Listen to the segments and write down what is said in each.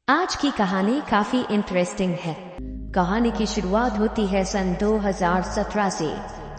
आज की कहानी काफी इंटरेस्टिंग है। कहानी की शुरुआत होती है सन 2017 से,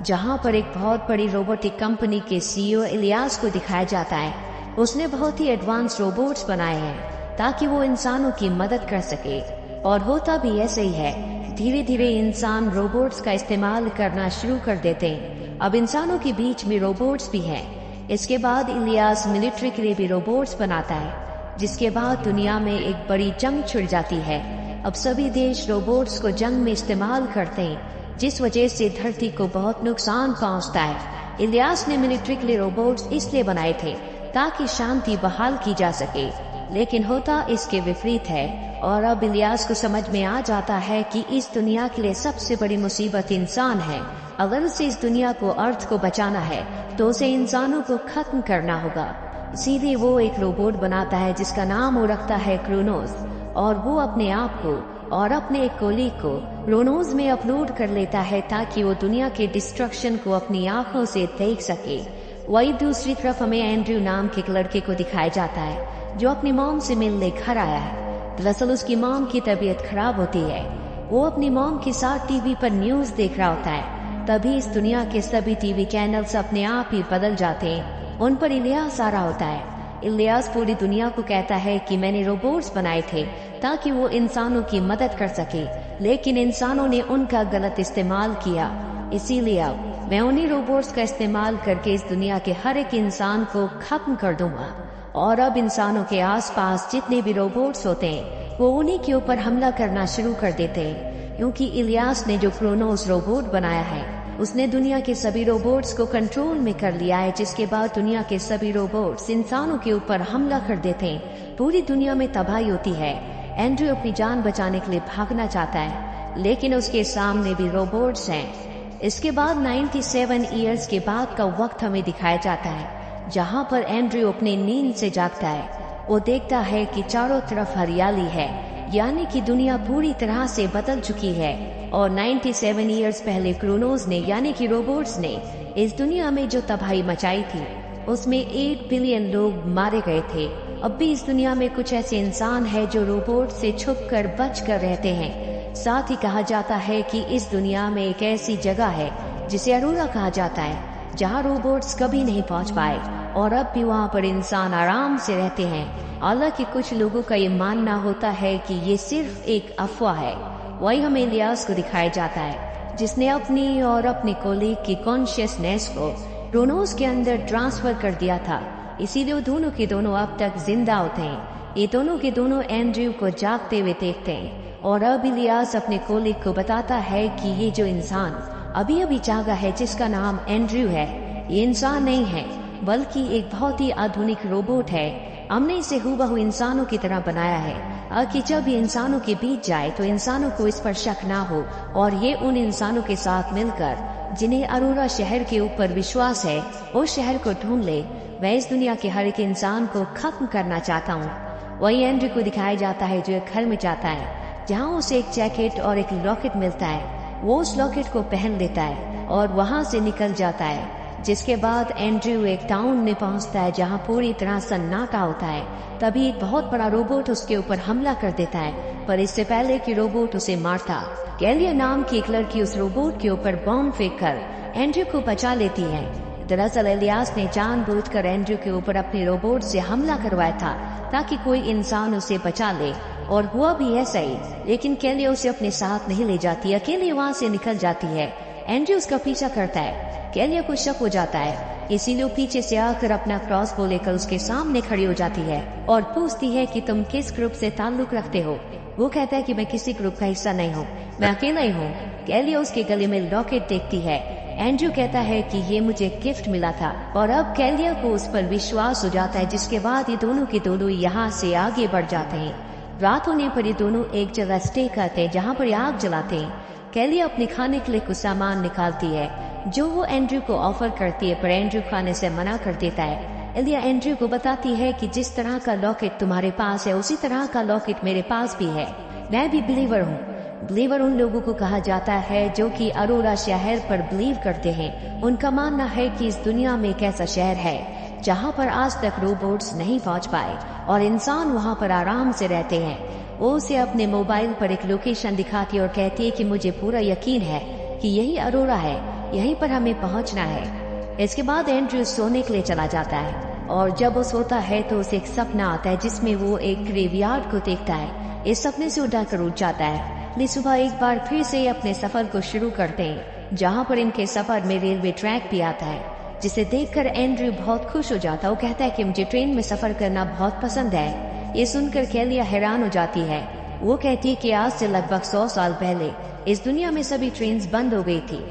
जहां पर एक बहुत बड़ी रोबोटिक कंपनी के सीईओ इलियास को दिखाया जाता है। उसने बहुत ही एडवांस रोबोट्स बनाए हैं ताकि वो इंसानों की मदद कर सके, और होता भी ऐसे ही है। धीरे धीरे इंसान रोबोट्स का इस्तेमाल करना शुरू कर देते हैं। अब इंसानों के बीच में रोबोट्स भी हैं। इसके बाद इलियास मिलिट्री के लिए भी रोबोट्स बनाता है, जिसके बाद दुनिया में एक बड़ी जंग छिड़ जाती है। अब सभी देश रोबोट्स को जंग में इस्तेमाल करते हैं, जिस वजह से धरती को बहुत नुकसान पहुंचता है। इलियास ने मिलिट्री के लिए रोबोट्स इसलिए बनाए थे ताकि शांति बहाल की जा सके, लेकिन होता इसके विपरीत है। और अब इलियास को समझ में आ जाता है कि इस दुनिया के लिए सबसे बड़ी मुसीबत इंसान है। अगर उसे इस दुनिया को, अर्थ को बचाना है, तो उसे इंसानों को खत्म करना होगा। सीधे वो एक रोबोट बनाता है जिसका नाम वो रखता है क्रोनोस, और वो अपने आप को और अपने एक कोलीग को क्रोनोस में अपलोड कर लेता है ताकि वो दुनिया के डिस्ट्रक्शन को अपनी आंखों से देख सके। वही दूसरी तरफ हमें एंड्रयू नाम के एक लड़के को दिखाया जाता है जो अपनी मॉम से मिलने घर आया है। दरअसल उसकी मॉम की तबीयत खराब होती है। वो अपनी मॉम के साथ टीवी पर न्यूज देख रहा होता है। तभी इस दुनिया के सभी टीवी चैनल्स अपने आप ही बदल जाते हैं। उन पर इलियास आ रहा होता है। इलियास पूरी दुनिया को कहता है कि मैंने रोबोट्स बनाए थे ताकि वो इंसानों की मदद कर सके, लेकिन इंसानों ने उनका गलत इस्तेमाल किया। इसीलिए अब मैं उन्हीं रोबोट्स का इस्तेमाल करके इस दुनिया के हर एक इंसान को खत्म कर दूंगा। और अब इंसानों के आसपास जितने भी रोबोट्स होते हैं वो उन्हीं के ऊपर हमला करना शुरू कर देते हैं, क्योंकि इलियास ने जो क्रोनोस रोबोट बनाया है उसने दुनिया के सभी रोबोट्स को कंट्रोल में कर लिया है। जिसके बाद दुनिया के सभी रोबोट्स इंसानों के ऊपर हमला कर देते हैं। पूरी दुनिया में तबाही होती है। एंड्रयू अपनी जान बचाने के लिए भागना चाहता है, लेकिन उसके सामने भी रोबोट्स हैं। इसके बाद 97 ईयर्स के बाद का वक्त हमें दिखाया जाता है, जहां पर एंड्रयू अपनी नींद से जागता है। वो देखता है कि चारों तरफ हरियाली है, यानी कि दुनिया पूरी तरह से बदल चुकी है। और 97 ईयर्स पहले क्रोनोस ने, यानी कि रोबोट्स ने, इस दुनिया में जो तबाही मचाई थी उसमें 8 बिलियन लोग मारे गए थे। अब भी इस दुनिया में कुछ ऐसे इंसान हैं जो रोबोट से छुपकर बचकर रहते हैं। साथ ही कहा जाता है कि इस दुनिया में एक ऐसी जगह है जिसे अरोरा कहा जाता है, जहां रोबोट्स कभी नहीं पहुंच पाए, और अब भी वहां पर इंसान आराम से रहते हैं। हालांकि कुछ लोगों का ये मानना होता है कि ये सिर्फ एक अफवाह है। वही हमें इलियास को दिखाया जाता है, जिसने अपनी और अपने कोलीग की कॉन्शियसनेस को क्रोनोस के अंदर ट्रांसफर कर दिया था। इसीलिए वो दोनों के दोनों अब तक जिंदा होते हैं। ये दोनों के दोनों एंड्रयू को जागते हुए देखते हैं, और अब इलियास अपने कोलीग को बताता है कि ये जो इंसान अभी अभी जागा है, जिसका नाम एंड्रयू है, ये इंसान नहीं है बल्कि एक बहुत ही आधुनिक रोबोट है। हमने इसे हूबहू इंसानों की तरह बनाया है कि जब ये इंसानों के बीच जाए तो इंसानों को इस पर शक ना हो, और ये उन इंसानों के साथ मिलकर जिन्हें अरोरा शहर के ऊपर विश्वास है, उस शहर को ढूंढ ले। मैं इस दुनिया के हर एक इंसान को खत्म करना चाहता हूँ। वही एंड्रयू को दिखाया जाता है जो एक घर में जाता है, जहाँ उसे एक जैकेट और एक लॉकेट मिलता है। वो उस लॉकेट को पहन लेता है और वहाँ से निकल जाता है। जिसके बाद एंड्रयू एक टाउन में पहुंचता है जहां पूरी तरह सन्नाटा होता है। तभी एक बहुत बड़ा रोबोट उसके ऊपर हमला कर देता है, पर इससे पहले कि रोबोट उसे मारता, कैलिया नाम की एक लड़की उस रोबोट के ऊपर बॉम्ब फेंककर एंड्रयू को बचा लेती है। दरअसल इलियास ने जानबूझकर एंड्रयू के ऊपर अपने रोबोट से हमला करवाया था ताकि कोई इंसान उसे बचा ले, और हुआ भी ऐसा ही। लेकिन कैलिया उसे अपने साथ नहीं ले जाती, अकेले वहाँ से निकल जाती है। एंड्रयू उसका पीछा करता है। कैलिया को शक हो जाता है, इसीलिए वो पीछे से आकर अपना क्रॉसबो लेकर उसके सामने खड़ी हो जाती है और पूछती है कि तुम किस ग्रुप से ताल्लुक रखते हो। वो कहता है कि मैं किसी ग्रुप का हिस्सा नहीं हूँ, मैं अकेला ही हूँ। कैलिया उसके गले में लॉकेट देखती है। एंड्रयू कहता है कि ये मुझे गिफ्ट मिला था, और अब कैलिया को उस पर विश्वास हो जाता है। जिसके बाद ये दोनों के दोनों यहाँ से आगे बढ़ जाते हैं। रात होने पर ये दोनों एक जगह स्टे करते हैं जहाँ पर आग जलाते हैं। कैलिया अपने खाने के लिए कुछ सामान निकालती है जो वो एंड्रयू को ऑफर करती है, पर एंड्रयू खाने से मना कर देता है। एलिया एंड्रयू को बताती है कि जिस तरह का लॉकेट तुम्हारे पास है उसी तरह का लॉकेट मेरे पास भी है। मैं भी बिलीवर हूँ। बिलीवर उन लोगों को कहा जाता है जो कि अरोरा शहर पर बिलीव करते हैं। उनका मानना है कि इस दुनिया में एक ऐसा शहर है जहाँ पर आज तक रोबोट्स नहीं पहुँच पाए और इंसान वहाँ पर आराम से रहते हैं। वो उसे अपने मोबाइल पर एक लोकेशन दिखाती है और कहती है कि मुझे पूरा यकीन है कि यही अरोरा है, यहीं पर हमें पहुंचना है। इसके बाद एंड्रयू सोने के लिए चला जाता है और जब वो सोता है तो उसे एक सपना आता है जिसमें वो एक ग्रेवयार्ड को देखता है। इस सपने से उड़ा कर उठ जाता है। ली सुबह एक बार फिर से अपने सफर को शुरू करते हैं, जहाँ पर इनके सफर में रेलवे ट्रैक भी आता है, जिसे देखकर एंड्रयू बहुत खुश हो जाता है। वो कहता है कि मुझे ट्रेन में सफर करना बहुत पसंद है। ये सुनकर केलिया हैरान हो जाती है। वो कहती है कि आज से लगभग 100 साल पहले इस दुनिया में सभी ट्रेन बंद हो गई थी।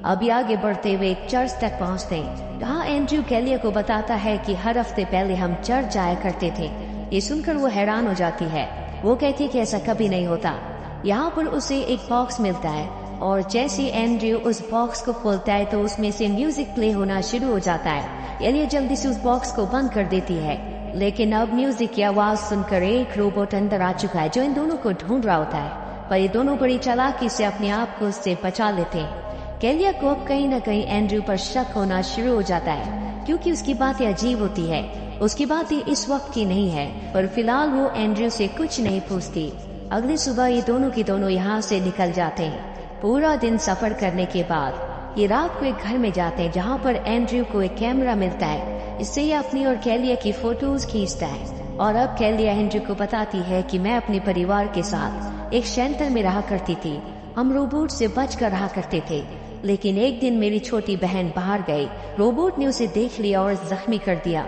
अभी आगे बढ़ते हुए एक चर्च तक पहुंचते हैं, जहाँ एंड्रयू केलिया को बताता है कि हर हफ्ते पहले हम चर्च जाया करते थे। ये सुनकर वो हैरान हो जाती है। वो कहती है कि ऐसा कभी नहीं होता। यहाँ पर उसे एक बॉक्स मिलता है और जैसे एंड्रयू उस बॉक्स को खोलता है तो उसमें से म्यूजिक प्ले होना शुरू हो जाता है। केलिया जल्दी से उस बॉक्स को बंद कर देती है, लेकिन अब म्यूजिक की आवाज सुनकर एक रोबोट अंदर आ चुका है जो इन दोनों को ढूंढ रहा होता है, पर ये दोनों बड़ी चालाकी से अपने आप को उससे बचा लेते हैं। केलिया को अब कहीं न कहीं एंड्रयू पर शक होना शुरू हो जाता है, क्योंकि उसकी बातें अजीब होती है। उसकी बातें इस वक्त की नहीं है, पर फिलहाल वो एंड्रयू से कुछ नहीं पूछती। अगली सुबह ये दोनों की दोनों यहाँ से निकल जाते हैं। पूरा दिन सफर करने के बाद ये रात को एक घर में जाते हैं, जहाँ पर एंड्रयू को एक कैमरा मिलता है। इससे ये अपनी और केलिया की फोटोज खींचता है और अब केलिया एंड्रयू को बताती है कि मैं अपने परिवार के साथ एक शेल्टर में रहा करती थी। हम रोबोट से बचकर रहा करते थे, लेकिन एक दिन मेरी छोटी बहन बाहर गई। रोबोट ने उसे देख लिया और जख्मी कर दिया,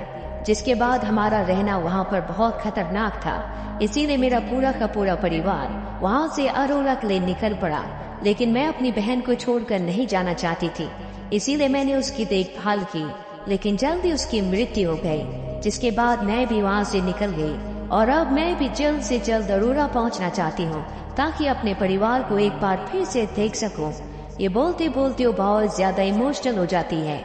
जिसके बाद हमारा रहना वहाँ पर बहुत खतरनाक था। इसीलिए मेरा पूरा का पूरा परिवार वहाँ से अरोरा के लिए निकल पड़ा, लेकिन मैं अपनी बहन को छोड़कर नहीं जाना चाहती थी। इसीलिए मैंने उसकी देखभाल की, लेकिन जल्दी उसकी मृत्यु हो गई, जिसके बाद मैं भी वहाँ से निकल गई और अब मैं भी जल्द से जल्द अरोरा पहुँचना चाहती हूँ, ताकि अपने परिवार को एक बार फिर से देख सकूं। ये बोलते बोलते वो बहुत ज्यादा इमोशनल हो जाती है।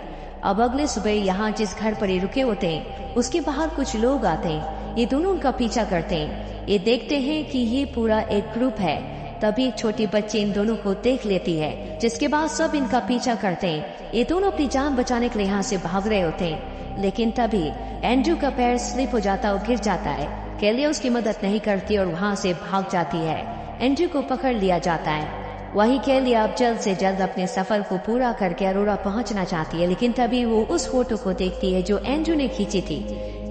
अब अगले सुबह यहाँ जिस घर पर ये रुके होते हैं उसके बाहर कुछ लोग आते हैं। ये दोनों उनका पीछा करते हैं। ये देखते हैं कि ये पूरा एक ग्रुप है। तभी एक छोटी बच्ची इन दोनों को देख लेती है, जिसके बाद सब इनका पीछा करते हैं। ये दोनों अपनी जान बचाने के लिए यहाँ से भाग रहे होते हैं, लेकिन तभी एंड्रयू का पैर स्लिप हो जाता और गिर जाता है। केलिया उसकी मदद नहीं करती और वहाँ से भाग जाती है। एंड्रयू को पकड़ लिया जाता है। वहीं केलिया अब जल्द से जल्द अपने सफर को पूरा करके अरोरा पहुंचना चाहती है, लेकिन तभी वो उस फोटो को देखती है जो एंड्रयू ने खींची थी।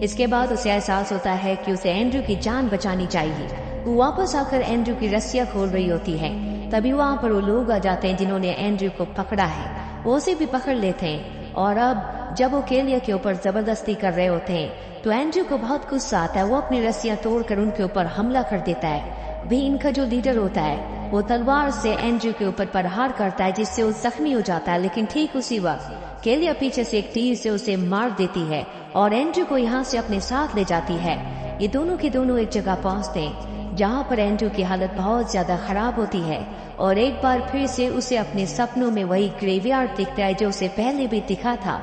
इसके बाद उसे एहसास होता है कि उसे एंड्रयू की जान बचानी चाहिए। वो वापस आकर एंड्रयू की रस्सियां खोल रही होती है। तभी वहाँ पर वो लोग आ जाते हैं जिन्होंने एंड्रयू को पकड़ा है। वो उसे भी पकड़ लेते हैं और अब जब वो केलिया के ऊपर जबरदस्ती कर रहे होते हैं तो एंड्रयू को बहुत गुस्सा आता है। वो अपनी रस्सियां तोड़कर उनके ऊपर हमला कर देता है। भी इनका जो लीडर होता है वो तलवार से एंड्रयू के ऊपर प्रहार करता है, जिससे वो जख्मी हो जाता है। लेकिन ठीक उसी वक्त केलिया पीछे से एक तीर से उसे मार देती है और एंड्रयू को यहाँ से अपने साथ ले जाती है। ये दोनों के दोनों एक जगह पहुँचते हैं जहाँ पर एंड्रयू की हालत बहुत ज्यादा खराब होती है और एक बार फिर से उसे अपने सपनों में वही ग्रेवयार्ड दिखता है जो उसे पहले भी दिखा था।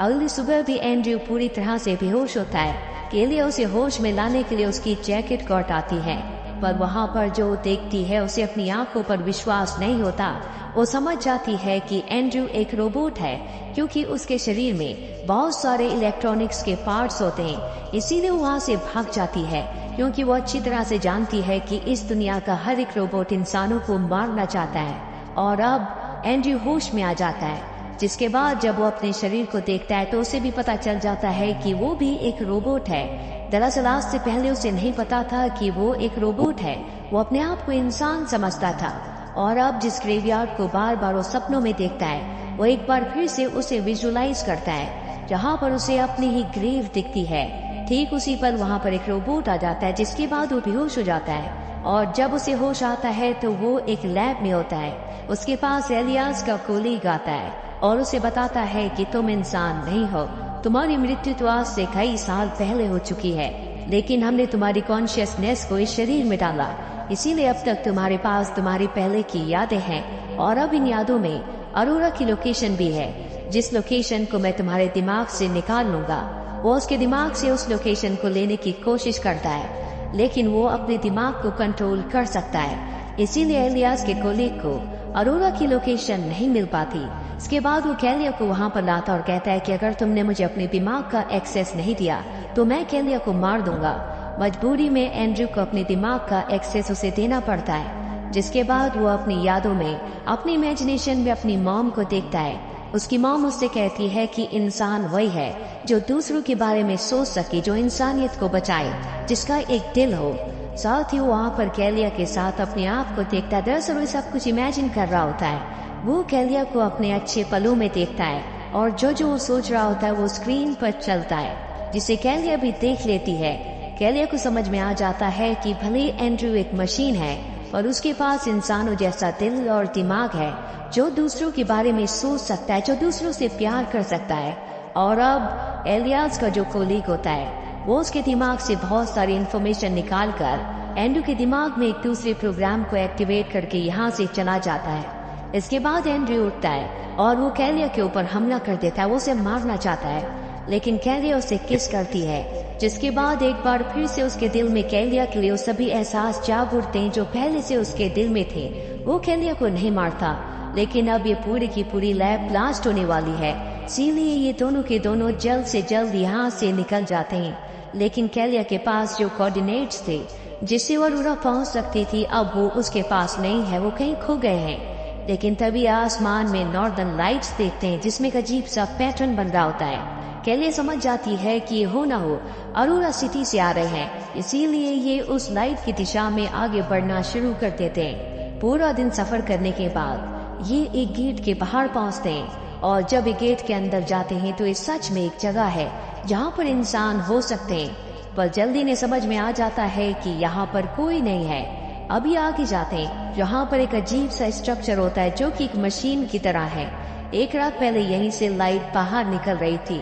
अगली सुबह भी एंड्रयू पूरी तरह से बेहोश होता है। केलिया उसे होश में लाने के लिए उसकी जैकेट को हटाती है, पर वहाँ पर जो देखती है उसे अपनी आंखों पर विश्वास नहीं होता। वो समझ जाती है कि एंड्रयू एक रोबोट है, क्योंकि उसके शरीर में बहुत सारे इलेक्ट्रॉनिक्स के पार्ट्स होते हैं। इसीलिए वो वहाँ से भाग जाती है, क्योंकि वो अच्छी तरह से जानती है कि इस दुनिया का हर एक रोबोट इंसानों को मारना चाहता है। और अब एंड्रयू होश में आ जाता है, जिसके बाद जब वो अपने शरीर को देखता है तो उसे भी पता चल जाता है कि वो भी एक रोबोट है। दरअसल आज से पहले उसे नहीं पता था कि वो एक रोबोट है। वो अपने आप को इंसान समझता था और अब जिस ग्रेवयार्ड को बार बार वो सपनों में देखता है वो एक बार फिर से उसे विजुअलाइज करता है, जहाँ पर उसे अपनी ही ग्रेव दिखती है। ठीक उसी पर वहाँ पर एक रोबोट आ जाता है, जिसके बाद वो बेहोश हो जाता है और जब उसे होश आता है तो वो एक लैब में होता है। उसके पास एलियास का कोलीग आता है और उसे बताता है कि तुम इंसान नहीं हो, तुम्हारी मृत्यु तो आज से कई साल पहले हो चुकी है, लेकिन हमने तुम्हारी कॉन्शियसनेस को इस शरीर में डाला, इसीलिए अब तक तुम्हारे पास तुम्हारी पहले की यादें हैं और अब इन यादों में अरोरा की लोकेशन भी है, जिस लोकेशन को मैं तुम्हारे दिमाग से निकाल लूंगा। वो उसके दिमाग से उस लोकेशन को लेने की कोशिश करता है, लेकिन वो अपने दिमाग को कंट्रोल कर सकता है। इसीलिए एलियास के कोलीग को अरोरा की लोकेशन नहीं मिल पाती। इसके बाद वो केलिया को वहाँ पर लाता और कहता है कि अगर तुमने मुझे अपने दिमाग का एक्सेस नहीं दिया तो मैं केलिया को मार दूंगा। मजबूरी में एंड्रयू को अपने दिमाग का एक्सेस उसे देना पड़ता है, जिसके बाद वो अपनी यादों में, अपनी इमेजिनेशन में अपनी मॉम को देखता है। उसकी मॉम उससे कहती है कि इंसान वही है जो दूसरों के बारे में सोच सके, जो इंसानियत को बचाए, जिसका एक दिल हो। साथ ही वो वहाँ पर कैलिया के साथ अपने आप को देखता है। दरअसल वो सब कुछ इमेजिन कर रहा होता है। वो कैलिया को अपने अच्छे पलों में देखता है और जो जो वो सोच रहा होता है वो स्क्रीन पर चलता है, जिसे कैलिया भी देख लेती है। कैलिया को समझ में आ जाता है कि भले एंड्रयू एक मशीन है, पर उसके पास इंसानों जैसा दिल और दिमाग है, जो दूसरों के बारे में सोच सकता है, जो दूसरों से प्यार कर सकता है। और अब एलियास का जो कोलीग होता है, वो उसके दिमाग से बहुत सारी इंफॉर्मेशन निकाल कर एंड्रयू के दिमाग में एक दूसरे प्रोग्राम को एक्टिवेट करके यहाँ से चला जाता है। इसके बाद एंड्रयू उठता है और वो कैलिया के ऊपर हमला कर देता है। वो उसे मारना चाहता है, लेकिन कैलिया उसे किस करती है, जिसके बाद एक बार फिर से उसके दिल में कैलिया के लिए वो सभी एहसास जाग उठते हैं जो पहले से उसके दिल में थे। वो कैलिया को नहीं मारता, लेकिन अब ये पूरी की पूरी लैब ब्लास्ट होने वाली है, इसीलिए ये दोनों के दोनों जल्द से जल्द यहाँ से निकल जाते हैं। लेकिन कैलिया के पास जो कोऑर्डिनेट्स थे जिससे वो अरोरा पहुंच सकती थी, अब वो उसके पास नहीं है, वो कहीं खो गए हैं। लेकिन तभी आसमान में नॉर्दर्न लाइट्स देखते हैं जिसमें एक अजीब सा पैटर्न बन रहा होता है। कैलिया समझ जाती है कि ये हो ना हो अरोरा सिटी से आ रहे हैं, इसीलिए ये उस लाइट की दिशा में आगे बढ़ना शुरू कर देते हैं। पूरा दिन सफर करने के बाद ये एक गेट के बाहर पहुंचते हैं, और जब ये गेट के अंदर जाते हैं तो ये सच में एक जगह है जहाँ पर इंसान हो सकते हैं। पर जल्दी ने समझ में आ जाता है कि यहाँ पर कोई नहीं है। अभी आगे जाते हैं जहाँ पर एक अजीब सा स्ट्रक्चर होता है जो कि एक मशीन की तरह है। एक रात पहले यहीं से लाइट बाहर निकल रही थी।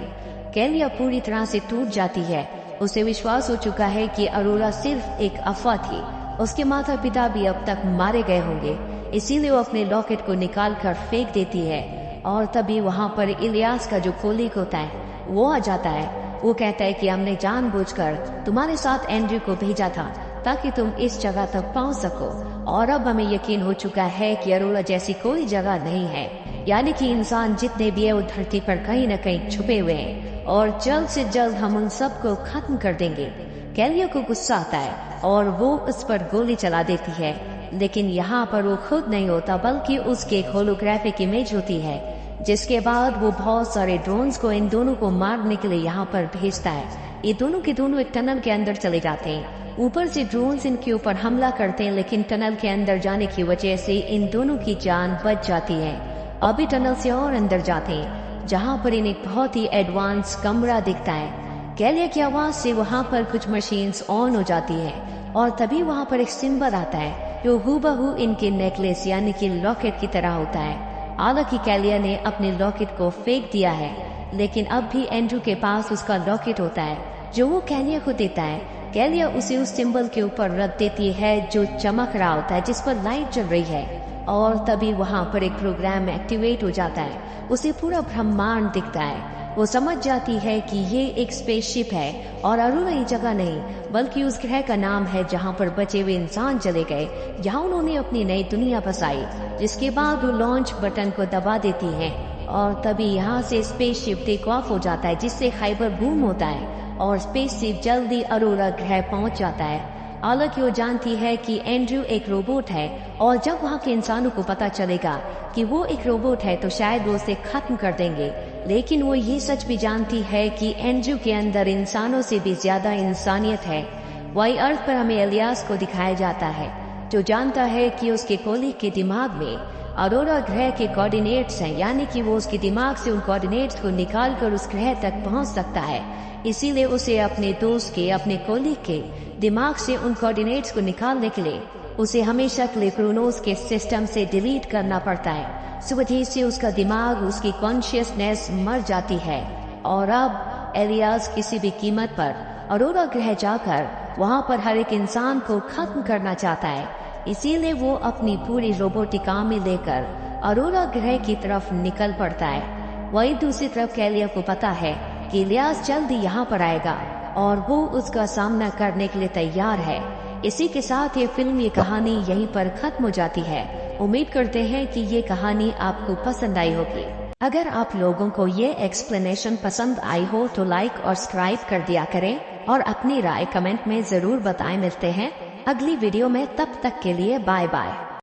कैलिया पूरी तरह से टूट जाती है। उसे विश्वास हो चुका है कि अरोरा सिर्फ एक अफवाह थी, उसके माता पिता भी अब तक मारे गए होंगे, इसीलिए वो अपने लॉकेट को निकाल कर फेंक देती है। और तभी वहाँ पर इलियास का जो कोलीग होता है वो आ जाता है। वो कहता है कि हमने जानबूझकर तुम्हारे साथ एंड्रयू को भेजा था ताकि तुम इस जगह तक पहुँच सको, और अब हमें यकीन हो चुका है कि अरोरा जैसी कोई जगह नहीं है, यानी कि इंसान जितने भी है वो धरती पर कहीं न कहीं छुपे हुए हैं, और जल्द से जल्द हम उन सबको खत्म कर देंगे। कैलिया को गुस्सा आता है और वो उस पर गोली चला देती है, लेकिन यहाँ पर वो खुद नहीं होता बल्कि उसकी एक होलोग्राफिक इमेज होती है, जिसके बाद वो बहुत सारे ड्रोन्स को इन दोनों को मारने के लिए यहाँ पर भेजता है। ये दोनों के दोनों एक टनल के अंदर चले जाते हैं। ऊपर से ड्रोन्स इनके ऊपर हमला करते हैं, लेकिन टनल के अंदर जाने की वजह से इन दोनों की जान बच जाती है। अभी टनल से और अंदर जाते हैं जहाँ पर इन्हें एक बहुत ही एडवांस कमरा दिखता है। कैलिया की आवाज से वहाँ पर कुछ मशीन्स ऑन हो जाती है, और तभी वहाँ पर एक सिंबल आता है जो हूबहू इनके नेकलेस यानी कि लॉकेट की तरह होता है। हालांकि कैलिया ने अपने लॉकेट को फेंक दिया है, लेकिन अब भी एंड्रयू के पास उसका लॉकेट होता है जो वो कैलिया को देता है। कैलिया उसे उस सिंबल के ऊपर रख देती है जो चमक रहा होता है, जिस पर लाइट जल रही है, और तभी वहाँ पर एक प्रोग्राम एक्टिवेट हो जाता है। उसे पूरा ब्रह्मांड दिखता है। वो समझ जाती है कि ये एक स्पेसशिप है और अरोरा ये जगह नहीं बल्कि उस ग्रह का नाम है जहाँ पर बचे हुए इंसान चले गए, जहाँ उन्होंने अपनी नई दुनिया बसाई। जिसके बाद वो लॉन्च बटन को दबा देती है, और तभी यहाँ से स्पेसशिप टेक ऑफ हो जाता है, जिससे खाइबर बूम होता है और स्पेसशिप जल्दी अरोरा ग्रह पहुँच जाता है। हालांकि वो जानती है कि एंड्रयू एक रोबोट है, और जब वहाँ के इंसानों को पता चलेगा कि वो एक रोबोट है तो शायद वो उसे खत्म कर देंगे। लेकिन वो ये सच भी जानती है कि एंड्रयू के अंदर इंसानों से भी ज्यादा इंसानियत है। वही अर्थ पर हमें इलियास को दिखाया जाता है, जो जानता है कि उसके कोलीग के दिमाग में अरोरा ग्रह के कोऑर्डिनेट्स हैं, यानी कि वो उसके दिमाग से उन कोऑर्डिनेट्स को निकाल कर उस ग्रह तक पहुंच सकता है। इसीलिए उसे अपने दोस्त के, अपने कोलीग के दिमाग से उन कोऑर्डिनेट्स को निकालने के लिए उसे हमेशा के लिए क्रोनोस के सिस्टम से डिलीट करना पड़ता है। इस वजह से उसका दिमाग, उसकी कॉन्शियसनेस मर जाती है, और अब इलियास किसी भी कीमत पर अरोरा ग्रह जाकर वहाँ पर हर एक इंसान को खत्म करना चाहता है। इसीलिए वो अपनी पूरी रोबोटिक आर्मी लेकर अरोरा ग्रह की तरफ निकल पड़ता है। वही दूसरी तरफ कैलिया को पता है कि इलियास जल्दी यहाँ पर आएगा और वो उसका सामना करने के लिए तैयार है। इसी के साथ ये फिल्म, ये कहानी यहीं पर खत्म हो जाती है। उम्मीद करते हैं कि ये कहानी आपको पसंद आई होगी। अगर आप लोगों को ये एक्सप्लेनेशन पसंद आई हो तो लाइक और सब्सक्राइब कर दिया करें। और अपनी राय कमेंट में जरूर बताएं। मिलते हैं अगली वीडियो में, तब तक के लिए बाय बाय।